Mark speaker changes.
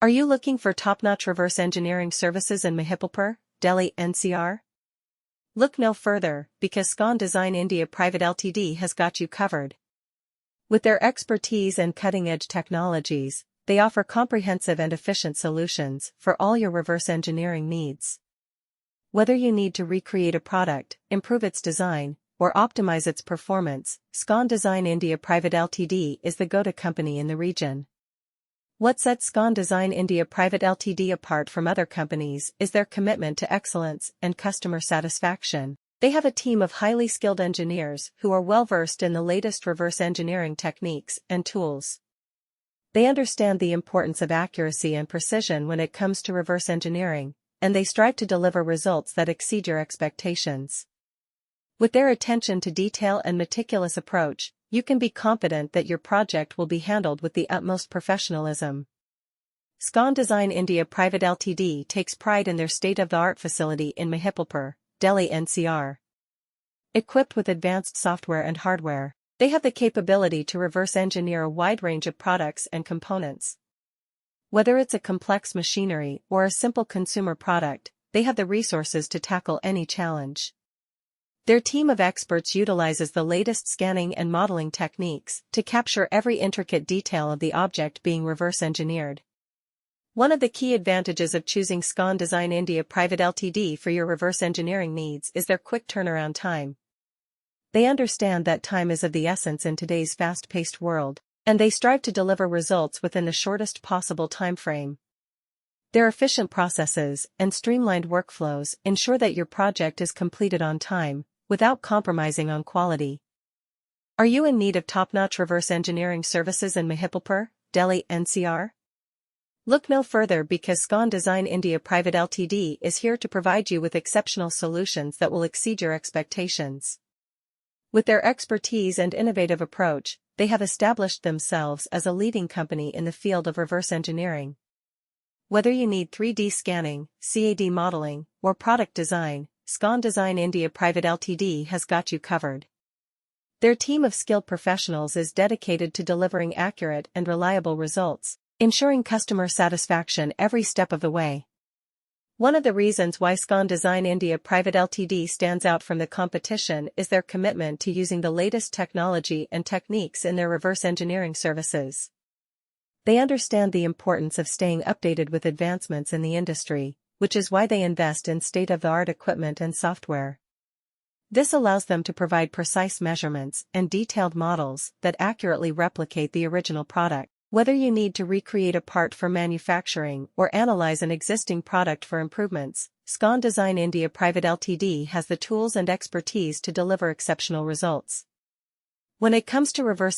Speaker 1: Are you looking for top-notch reverse engineering services in Mahipalpur, Delhi NCR? Look no further, because Scon Design India Pvt Ltd has got you covered. With their expertise and cutting-edge technologies, they offer comprehensive and efficient solutions for all your reverse engineering needs. Whether you need to recreate a product, improve its design, or optimize its performance, Scon Design India Pvt Ltd is the go-to company in the region. What sets Scon Design India Pvt Ltd apart from other companies is their commitment to excellence and customer satisfaction. They have a team of highly skilled engineers who are well-versed in the latest reverse engineering techniques and tools. They understand the importance of accuracy and precision when it comes to reverse engineering, and they strive to deliver results that exceed your expectations. With their attention to detail and meticulous approach, you can be confident that your project will be handled with the utmost professionalism. Scon Design India Pvt Ltd takes pride in their state-of-the-art facility in Mahipalpur, Delhi NCR. Equipped with advanced software and hardware, they have the capability to reverse engineer a wide range of products and components. Whether it's a complex machinery or a simple consumer product, they have the resources to tackle any challenge. Their team of experts utilizes the latest scanning and modeling techniques to capture every intricate detail of the object being reverse engineered. One of the key advantages of choosing Scon Design India Pvt Ltd for your reverse engineering needs is their quick turnaround time. They understand that time is of the essence in today's fast-paced world, and they strive to deliver results within the shortest possible time frame. Their efficient processes and streamlined workflows ensure that your project is completed on time, without compromising on quality. Are you in need of top-notch reverse engineering services in Mahipalpur, Delhi NCR? Look no further, because Scon Design India Pvt Ltd is here to provide you with exceptional solutions that will exceed your expectations. With their expertise and innovative approach, they have established themselves as a leading company in the field of reverse engineering. Whether you need 3D scanning, CAD modeling, or product design, Scon Design India Pvt Ltd has got you covered. Their team of skilled professionals is dedicated to delivering accurate and reliable results, ensuring customer satisfaction every step of the way. One of the reasons why Scon Design India Pvt Ltd stands out from the competition is their commitment to using the latest technology and techniques in their reverse engineering services. They understand the importance of staying updated with advancements in the industry, which is why they invest in state-of-the-art equipment and software. This allows them to provide precise measurements and detailed models that accurately replicate the original product. Whether you need to recreate a part for manufacturing or analyze an existing product for improvements, Scon Design India Pvt Ltd has the tools and expertise to deliver exceptional results. When it comes to reverse